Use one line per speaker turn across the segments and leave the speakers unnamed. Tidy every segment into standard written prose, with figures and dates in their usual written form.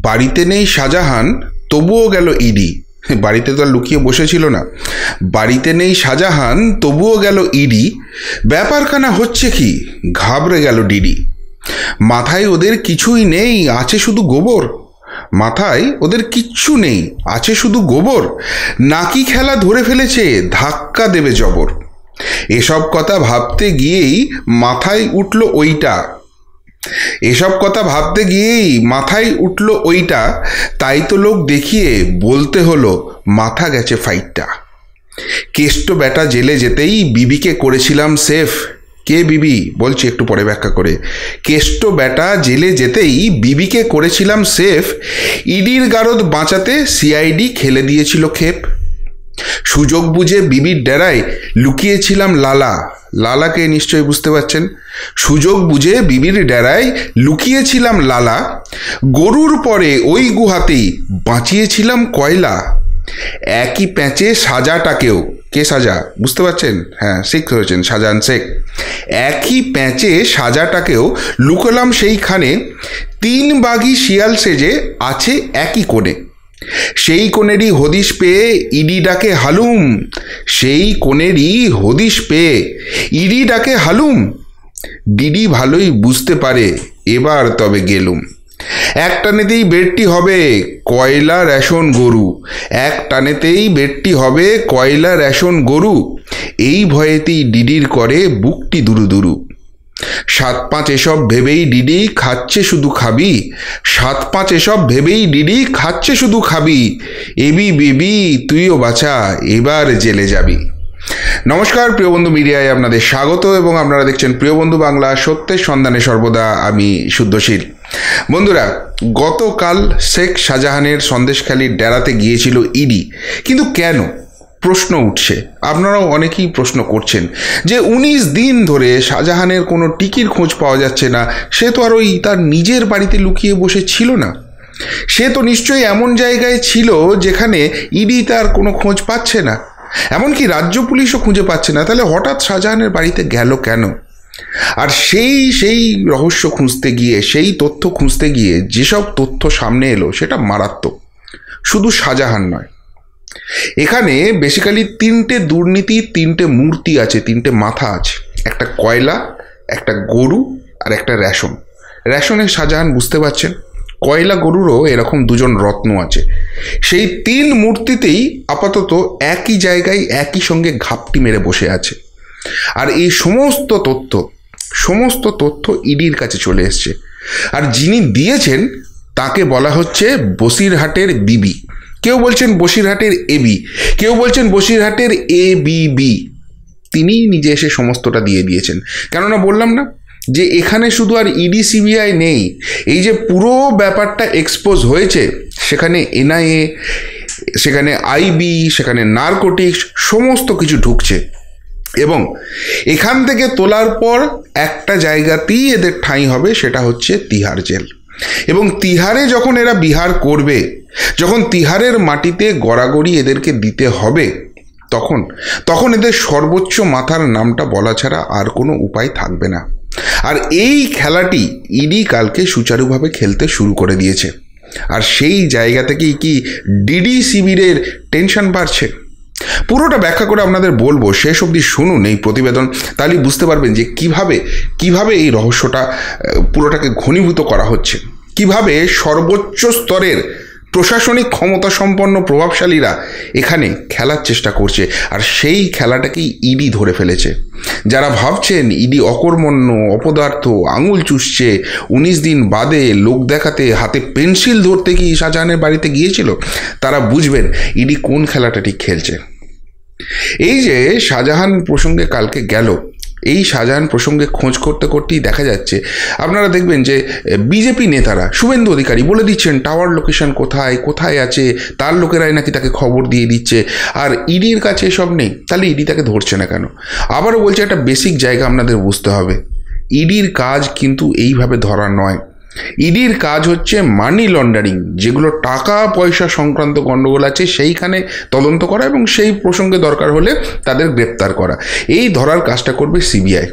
বাড়িতে নেই শাহজাহান, তবুও গেল ইডি। বাড়িতে তো আর লুকিয়ে বসেছিল না। বাড়িতে নেই শাহজাহান, তবুও গেল ইডি। ব্যাপারখানা হচ্ছে কি, ঘাবড়ে গেল ডিডি। মাথায় ওদের কিছুই নেই, আছে শুধু গোবর। মাথায় ওদের কিচ্ছু নেই, আছে শুধু গোবর। নাকি খেলা ধরে ফেলেছে, ধাক্কা দেবে জবর। এসব কথা ভাবতে গিয়েই মাথায় উঠল ওইটা। এসব কথা ভাবতে গিয়েই মাথায় উঠল ওইটা। তাই তো লোক দেখিয়ে বলতে হলো মাথা গেছে ফাইটটা। কেষ্ট বেটা জেলে যেতেই বিবিকে করেছিলাম সেফ। কে বিবি বলছি একটু পরে ব্যাখ্যা করে। কেষ্ট বেটা জেলে যেতেই বিবিকে করেছিলাম সেফ। ইডির গারদ বাঁচাতে সিআইডি খেলে দিয়েছিল খেপ। সুযোগ বুঝে বিবির ডেরায় লুকিয়েছিলাম লালা। লালাকে নিশ্চয়ই বুঝতে পারছেন। সুযোগ বুঝে বিবির ডেরায় লুকিয়েছিলাম লালা। গরুর পরে ওই গুহাতেই বাঁচিয়েছিলাম কয়লা। একই প্যাঁচে সাজাটাকেও, কে সাজা বুঝতে পারছেন? হ্যাঁ, শেখ হয়েছেন শাহজাহান শেখ। একই প্যাঁচে সাজাটাকেও লুকোলাম সেইখানে। 3 বাঘি শিয়াল সেজে আছে একই কোণে। সেই কোণেরই হদিশ পেয়ে ইডি ডাকে হালুম। সেই কোণেরই হদিশ পেয়ে ইডি ডাকে হালুম। ডিডি ভালোই বুঝতে পারে, এবার তবে গেলুম। এক টানেতেই বেডটি হবে কয়লা রেশন গরু। এক টানেতেই বেডটি হবে কয়লা রেশন গরু। এই ভয়েতেই ডিডির করে বুকটি দুরু দুরু। 7-5 এসব ভেবেই ডিডি খাচ্ছে শুধু খাবি। 7-5 এসব ভেবেই ডিডি খাচ্ছে শুধু খাবি। এবি বেবি তুইও বাছা, এবার জেলে যাবি। নমস্কার প্রিয় বন্ধু মিডিয়ায় আপনাদের স্বাগত এবং আপনারা দেখছেন প্রিয় বন্ধু বাংলা, সত্যের সন্ধানে সর্বদা আমি শুদ্ধশীল। বন্ধুরা, গতকাল শেখ শাহজাহানের সন্দেশখালীর ডেরাতে গিয়েছিল ইডি, কিন্তু কেন প্রশ্ন উঠছে। আপনারাও অনেকেই প্রশ্ন করছেন যে 19 দিন ধরে শাহজাহানের কোনো টিকির খোঁজ পাওয়া যাচ্ছে না। সে তো আর ওই তার নিজের বাড়িতে লুকিয়ে বসে ছিল না। সে তো নিশ্চয়ই এমন জায়গায় ছিল যেখানে ইডি তার কোনো খোঁজ পাচ্ছে না, এমনকি রাজ্য পুলিশও খুঁজে পাচ্ছে না। তাহলে হঠাৎ শাহজাহানের বাড়িতে গেল কেন? আর সেই রহস্য খুঁজতে গিয়ে, সেই তথ্য খুঁজতে গিয়ে যেসব তথ্য সামনে এলো সেটা মারাত্মক। শুধু শাহজাহান নয়, এখানে বেসিক্যালি 3টে দুর্নীতি, 3টে মূর্তি আছে, 3টে মাথা আছে। একটা কয়লা, একটা গরু আর একটা রেশন। রেশনের শাহজাহান বুঝতে পারছেন, কয়লা গরুরও এরকম 2জন রত্ন আছে। সেই 3 মূর্তিতেই আপাতত একই জায়গায় একই সঙ্গে ঘাপটি মেরে বসে আছে। আর এই সমস্ত তথ্য ইডির কাছে চলে এসছে। আর যিনি দিয়েছেন তাকে বলা হচ্ছে বসিরহাটের বিবি। কেউ বলছেন বসিরহাটের এবি, কেউ বলছেন বসিরহাটের এবিবি। তিনিই নিজে এসে সমস্তটা দিয়ে দিয়েছেন। কেননা বললাম না যে এখানে শুধু আর ইডি সিবিআই নেই, এই যে পুরো ব্যাপারটা এক্সপোজ হয়েছে, সেখানে এনআইএ, সেখানে আইবি, সেখানে নারকোটিক্স, সমস্ত কিছু ঢুকছে। এবং এখান থেকে তোলার পর একটা জায়গাতেই এদের ঠাঁই হবে, সেটা হচ্ছে তিহার জেল। এবং তিহারে যখন এরা বিহার করবে, যখন তিহারের মাটিতে গড়াগড়ি এদেরকে দিতে হবে, তখন এদের সর্বোচ্চ মাথার নামটা বলা ছাড়া আর কোনো উপায় থাকবে না। আর এই খেলাটি ইডি কালকে সুচারুভাবে খেলতে শুরু করে দিয়েছে। আর সেই জায়গা থেকেই কি ডিডি শিবিরের টেনশন বাড়ছে। পুরোটা ব্যাখ্যা করে আপনাদের বলবো, শেষ অবধি শুনুন এই প্রতিবেদন, তাহলেই বুঝতে পারবেন যে কিভাবে এই রহস্যটা পুরোটাকে ঘনীভূত করা হচ্ছে, কিভাবে সর্বোচ্চ স্তরের প্রশাসনিক ক্ষমতা সম্পন্ন প্রভাবশালীরা এখানে খেলার চেষ্টা করছে। আর সেই খেলাটাকেই ইডি ধরে ফেলেছে। যারা ভাবছেন ইডি অকর্মণ্য, অপদার্থ, আঙুল চুষছে, 19 দিন বাদে লোক দেখাতে হাতে পেন্সিল ধরতে কি শাহজাহানের বাড়িতে গিয়েছিল, তারা বুঝবেন ইডি কোন খেলাটা ঠিক খেলছে। এই যে শাহজাহান প্রসঙ্গে কালকে গেল, এই শাহজাহান প্রসঙ্গে খোঁজ করতে করতেই দেখা যাচ্ছে, আপনারা দেখবেন যে বিজেপি নেতারা, শুভেন্দু অধিকারী বলে দিচ্ছেন টাওয়ার লোকেশন কোথায় আছে, তার লোকেরাই নাকি তাকে খবর দিয়ে দিচ্ছে। আর ইডির কাছে এসব নেই, তাহলে ইডি তাকে ধরছে না কেন? আবারও বলছে, একটা বেসিক জায়গা আপনাদের বুঝতে হবে, ইডির কাজ কিন্তু এইভাবে ধরা নয়। ইডির কাজ হচ্ছে মানি লন্ডারিং, যেগুলো টাকা পয়সা সংক্রান্ত গণ্ডগোল আছে সেইখানে তদন্ত করা এবং সেই প্রসঙ্গে দরকার হলে তাদের গ্রেপ্তার করা। এই ধরার কাজটা করবে সিবিআই।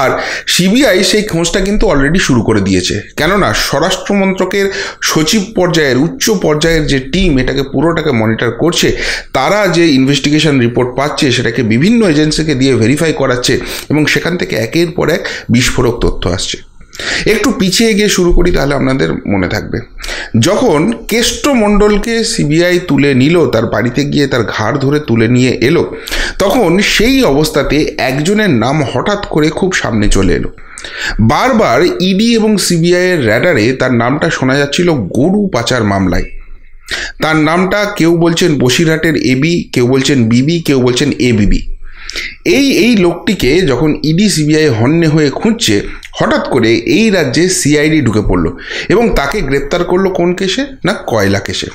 আর সিবিআই সেই খোঁজটা কিন্তু অলরেডি শুরু করে দিয়েছে, কেননা স্বরাষ্ট্র মন্ত্রকের সচিব পর্যায়ের উচ্চ পর্যায়ের যে টিম এটাকে পুরোটাকে মনিটর করছে, তারা যে ইনভেস্টিগেশন রিপোর্ট পাচ্ছে সেটাকে বিভিন্ন এজেন্সিকে দিয়ে ভেরিফাই করাচ্ছে এবং সেখান থেকে একের পর এক বিস্ফোরক তথ্য আসছে। একটু পিছিয়ে গিয়ে শুরু করি, তাহলে আপনাদের মনে থাকবে। যখন কেষ্ট মণ্ডলকে সিবিআই তুলে নিল, তার বাড়িতে গিয়ে তার ঘাড় ধরে তুলে নিয়ে এলো, তখন সেই অবস্থাতে একজনের নাম হঠাৎ করে খুব সামনে চলে এলো। বারবার ইডি এবং সিবিআইয়ের র্যাডারে তার নামটা শোনা যাচ্ছিল গরু পাচার মামলায়। তার নামটা কেউ বলছেন বসিরহাটের এবি, কেউ বলছেন বিবি, কেউ বলছেন এবিবি। এই লোকটিকে যখন ইডি সিবিআই হন্যে হয়ে খুঁজছে, হঠাৎ করে এই রাজ্যে সিআইডি ঢুকে পড়লো এবং তাকে গ্রেপ্তার করলো কোন কেসে? না, কয়লা কেসে।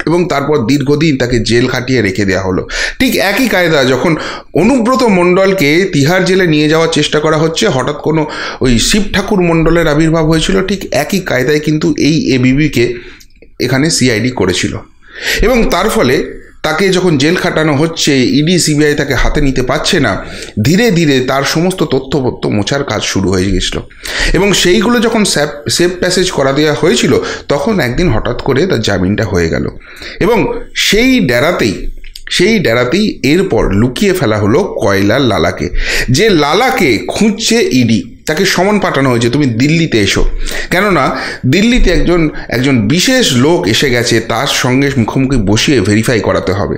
এবং তারপর দীর্ঘদিন তাকে জেল খাটিয়ে রেখে দেওয়া হলো। ঠিক একই কায়দা যখন অনুব্রত মণ্ডলকে তিহার জেলে নিয়ে যাওয়ার চেষ্টা করা হচ্ছে, হঠাৎ কোনো ওই শিব ঠাকুর মণ্ডলের আবির্ভাব হয়েছিল, ঠিক একই কায়দায় কিন্তু এই এবিবিকে এখানে সিআইডি করেছিল। এবং তার ফলে তাকে যখন জেল খাটানো হচ্ছে, ইডি সিবিআই তাকে হাতে নিতে পারছে না, ধীরে ধীরে তার সমস্ত তথ্যপত্র মোছার কাজ শুরু হয়ে গেছিল। এবং সেইগুলো যখন সেফ প্যাসেজ করা দেওয়া হয়েছিল, তখন একদিন হঠাৎ করে তার জামিনটা হয়ে গেল। এবং সেই ডেরাতেই এরপর লুকিয়ে ফেলা হলো কয়লার লালাকে, যে লালাকে খুঁজছে ইডি। তাকে সমন পাঠানো হয়েছে, তুমি দিল্লিতে এসো, কেননা দিল্লিতে একজন বিশেষ লোক এসে গেছে, তার সঙ্গে মুখোমুখি বসিয়ে ভেরিফাই করাতে হবে।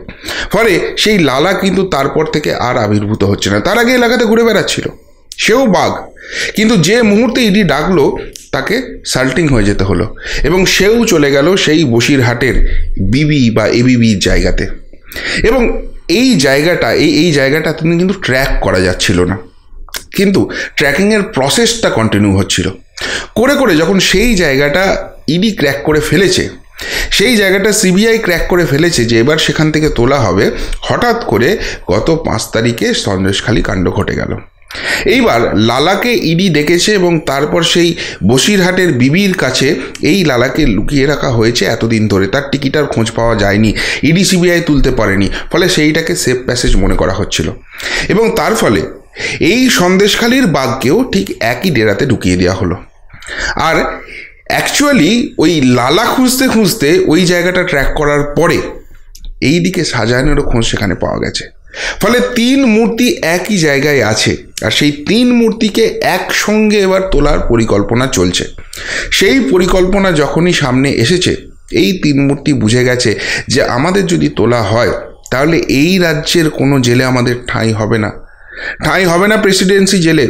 ফলে সেই লালা কিন্তু তারপর থেকে আর আবির্ভূত হচ্ছে না। তার আগে এলাকাতে ঘুরে বেড়াচ্ছিল, সেও বাঘ, কিন্তু যে মুহূর্তে ইডি ডাকলো তাকে সাল্টিং হয়ে যেতে হলো এবং সেও চলে গেল সেই বসিরহাটের বিবি বা এবিবির জায়গাতে। এবং এই জায়গাটা কিন্তু ট্র্যাক করা যাচ্ছিল না, কিন্তু ট্র্যাকিংয়ের প্রসেসটা কন্টিনিউ হচ্ছিল। করে করে যখন সেই জায়গাটা ইডি ক্র্যাক করে ফেলেছে, সেই জায়গাটা সিবিআই ক্র্যাক করে ফেলেছে যে এবার সেখান থেকে তোলা হবে, হঠাৎ করে গত 5 তারিখে সন্দেশখালী কাণ্ড ঘটে গেল। এইবার লালাকে ইডি ডেকেছে এবং তারপর সেই বসিরহাটের বিবির কাছে এই লালাকে লুকিয়ে রাখা হয়েছে এতদিন ধরে, তার টিকিটার খোঁজ পাওয়া যায়নি, ইডি সিবিআই তুলতে পারেনি, ফলে সেইটাকে সেফ প্যাসেজ মনে করা হচ্ছিল। এবং তার ফলে এই সন্দেশখালীর বাঘকেও ঠিক একই ডেরাতে ঢুকিয়ে দেওয়া হলো। আর অ্যাকচুয়ালি ওই লালা খুঁজতে খুঁজতে ওই জায়গাটা ট্র্যাক করার পরে এই দিকে শাহজাহানেরও খোঁজ সেখানে পাওয়া গেছে। ফলে 3 মূর্তি একই জায়গায় আছে, আর সেই 3 মূর্তিকে একসঙ্গে এবার তোলার পরিকল্পনা চলছে। সেই পরিকল্পনা যখনই সামনে এসেছে, এই 3 মূর্তি বুঝে গেছে যে আমাদের যদি তোলা হয় তাহলে এই রাজ্যের কোনো জেলে আমাদের ঠাঁই হবে না প্রেসিডেন্সি জেলে,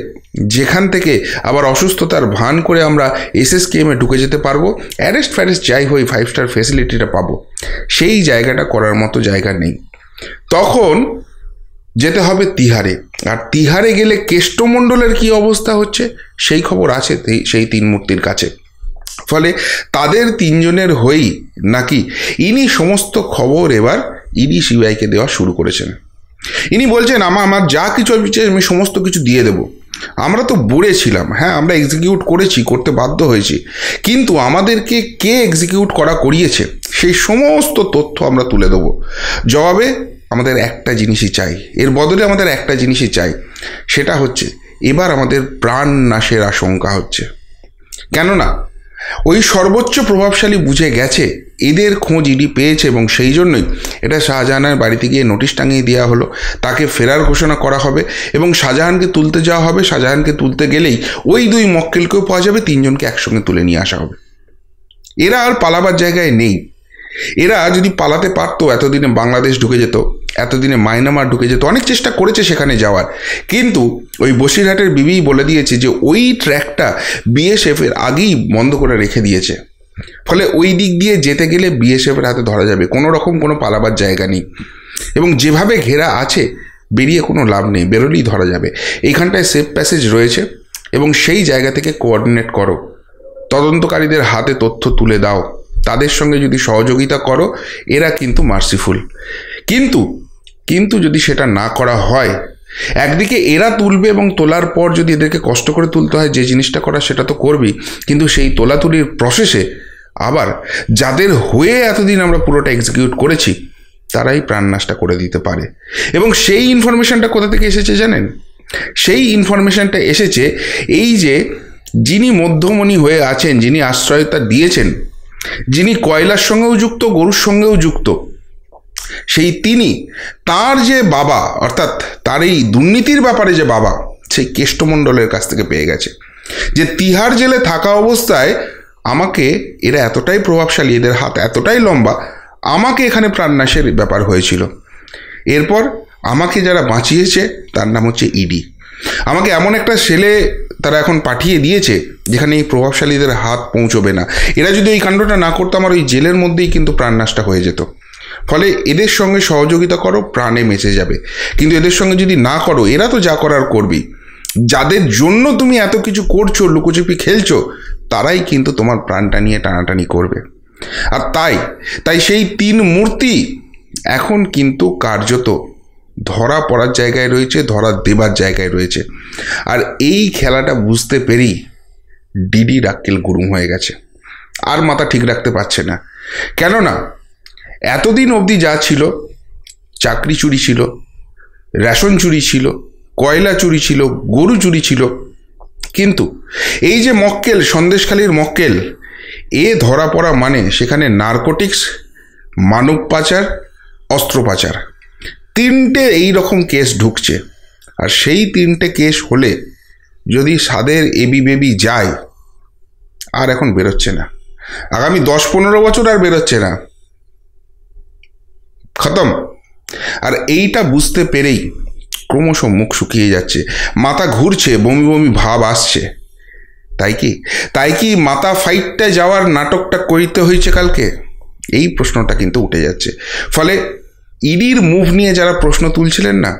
যেখান থেকে আবার অসুস্থতার ভান করে আমরা এসএসকেএমে ঢুকে যেতে পারবো, অ্যারেস্ট ফ্যারেস্ট যাই হই 5 স্টার ফ্যাসিলিটিটা পাবো। সেই জায়গাটা করার মতো জায়গা নেই। তখন যেতে হবে তিহারে, আর তিহারে গেলে কেষ্টমণ্ডলের কি অবস্থা হচ্ছে সেই খবর আছে সেই 3 মূর্তির কাছে। ফলে তাদের 3 জনের হয়েই নাকি ইনি সমস্ত খবর এবার ইডি সিবিআইকে দেওয়া শুরু করেছেন। ইনি বলছেন আমার যা কিছু আমি সমস্ত কিছু দিয়ে দেব। আমরা তো বুড়ে ছিলাম, হ্যাঁ আমরা এক্সিকিউট করতে বাধ্য হয়েছি, কিন্তু আমাদেরকে কে এক্সিকিউট করিয়েছে সেই সমস্ত তথ্য আমরা তুলে দেবো। জবাবে আমাদের একটা জিনিসই চাই, এর বদলে আমাদের একটা জিনিসই চাই, সেটা হচ্ছে এবার আমাদের প্রাণ নাশের আশঙ্কা হচ্ছে। কেননা ওই সর্বোচ্চ প্রভাবশালী বুঝে গেছে এদের খোঁজ ইডি পেয়েছে এবং সেই জন্যই এটা শাহজাহানের বাড়িতে গিয়ে নোটিশ টাঙিয়ে দেওয়া হলো, তাকে ফেরার ঘোষণা করা হবে এবং শাহজাহানকে তুলতে যাওয়া হবে। শাহজাহানকে তুলতে গেলেই ওই 2 মক্কেলকেও পাওয়া যাবে, 3 জনকে একসঙ্গে তুলে নিয়ে আসা হবে। এরা আর পালাবার জায়গায় নেই। এরা যদি পালাতে পারতো এতদিনে বাংলাদেশ ঢুকে যেত, এতদিনে মায়ানমার ঢুকে যেত, অনেক চেষ্টা করেছে সেখানে যাওয়ার, কিন্তু ওই বসিরহাটের বিবি বলে দিয়েছে যে ওই ট্র্যাকটা বিএসএফের আগেই বন্ধ করে রেখে দিয়েছে। ফলে ওই দিক দিয়ে যেতে গেলে বিএসএফের হাতে ধরা যাবে, কোনো রকম কোনো পালাবার জায়গা নেই এবং যেভাবে ঘেরা আছে বেরিয়ে কোনো লাভ নেই, বেরোলেই ধরা যাবে। এইখানটায় সেফ প্যাসেজ রয়েছে এবং সেই জায়গা থেকে কোঅর্ডিনেট করো, তদন্তকারীদের হাতে তথ্য তুলে দাও, তাদের সঙ্গে যদি সহযোগিতা করো, এরা কিন্তু মার্সিফুল। কিন্তু যদি সেটা না করা হয়, একদিকে এরা তুলবে এবং তোলার পর যদি এদেরকে কষ্ট করে তুলতে হয়, যে জিনিসটা করা সেটা তো করবি, কিন্তু সেই তোলাতুলির প্রসেসে আবার যাদের হয়ে এতদিন আমরা পুরোটা এক্সিকিউট করেছি তারাই প্রাণনাশটা করে দিতে পারে। এবং সেই ইনফরমেশনটা কোথা থেকে এসেছে জানেন? সেই ইনফরমেশনটা এসেছে এই যে যিনি মধ্যমণি হয়ে আছেন, যিনি আশ্রয়তা দিয়েছেন, যিনি কয়লার সঙ্গেও যুক্ত, গরুর সঙ্গেও যুক্ত, সেই তিনি, তার যে বাবা, অর্থাৎ তার এই দুর্নীতির ব্যাপারে যে বাবা, সেই কেষ্টমণ্ডলের কাছ থেকে পেয়ে গেছে যে তিহার জেলে থাকা অবস্থায় আমাকে এরা এতটাই প্রভাবশালী, এদের হাত এতটাই লম্বা, আমাকে এখানে প্রাণনাশের ব্যাপার হয়েছিল। এরপর আমাকে যারা বাঁচিয়েছে তার নাম হচ্ছে ইডি। আমাকে এমন একটা সেলে তারা এখন পাঠিয়ে দিয়েছে যেখানে এই প্রভাবশালীদের হাত পৌঁছবে না। এরা যদি এই কাণ্ডটা না করতো, আমার ওই জেলের মধ্যেই কিন্তু প্রাণনাশটা হয়ে যেত। ফলে এদের সঙ্গে সহযোগিতা করো, প্রাণে বেঁচে যাবে। কিন্তু এদের সঙ্গে যদি না করো, এরা তো যা করার করবি। যাদের জন্য তুমি এত কিছু করছো, লুকোচুপি খেলছো, তারাই কিন্তু তোমার প্রাণটা নিয়ে টানাটানি করবে। আর তাই সেই 3 মূর্তি এখন কিন্তু কার্যত ধরা পড়ার জায়গায় রয়েছে, ধরা দেবার জায়গায় রয়েছে। আর এই খেলাটা বুঝতে পেরেই ডিডি রাক্কেল গুরুম হয়ে গেছে, আর মাথা ঠিক রাখতে পারছে না। কেননা এতদিন অবধি যা ছিল, চাকরি চুরি ছিল, রেশন চুরি ছিল, কয়লা চুরি ছিল, গরু চুরি ছিল, কিন্তু এই যে মক্কেল, সন্দেশখালীর মক্কেল, এ ধরা পড়া মানে সেখানে নার্কোটিক্স, মানব পাচার, অস্ত্র পাচার, 3টে এই রকম কেস ঢুকছে। আর সেই 3টে কেস হলে যদি সাদের এবি বেবি যায়, আর এখন বেরোচ্ছে না, আগামী 10-15 বছর আর বেরোচ্ছে না, খতম। আর এইটা বুঝতে পেরেই ক্রমশ মুখ শুকিয়ে যাচ্ছে, মাথা ঘুরছে, বমি বমি ভাব আসছে। তাই কি মাথা ফাইটটা যাওয়ার নাটকটা করিতে হয়েছে কালকে? এই প্রশ্নটা কিন্তু উঠে যাচ্ছে। ফলে ইডির মুভ নিয়ে যারা প্রশ্ন তুলছিলেন না,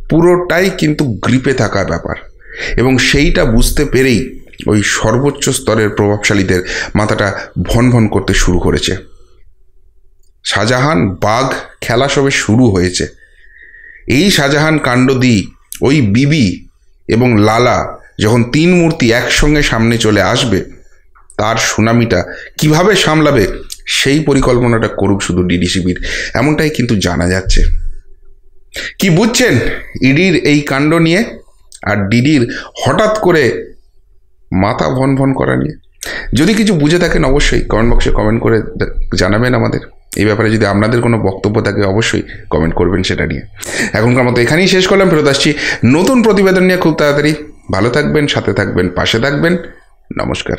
পুরোটাই কিন্তু গ্রিপে থাকা ব্যাপার। এবং সেইটা বুঝতে পেরেই ওই সর্বোচ্চ স্তরের প্রভাবশালীদের মাথাটা ভন ভন করতে শুরু করেছে। শাহজাহান বাঘ খেলা সবে শুরু হয়েছে। এই শাহজাহান কাণ্ড দিয়ে ওই বিবি এবং লালা যখন 3 মূর্তি একসঙ্গে সামনে চলে আসবে, তার সুনামিটা কিভাবে সামলাবে সেই পরিকল্পনাটা করুক শুধু ডিডি শিবির, এমনটাই কিন্তু জানা যাচ্ছে। কি বুঝছেন ইডির এই কাণ্ড নিয়ে, আর ডিডির হঠাৎ করে মাথা ভন ভন করা নিয়ে? যদি কিছু বুঝে থাকেন অবশ্যই কমেন্ট বক্সে কমেন্ট করে জানাবেন আমাদের। এই ব্যাপারে যদি আপনাদের কোনো বক্তব্য থাকে অবশ্যই কমেন্ট করবেন সেটা নিয়ে। এখনকার মতো এখানেই শেষ করলাম, ফেরত আসছি নতুন প্রতিবেদন নিয়ে খুব তাড়াতাড়ি। ভালো থাকবেন, সাথে থাকবেন, পাশে থাকবেন। নমস্কার।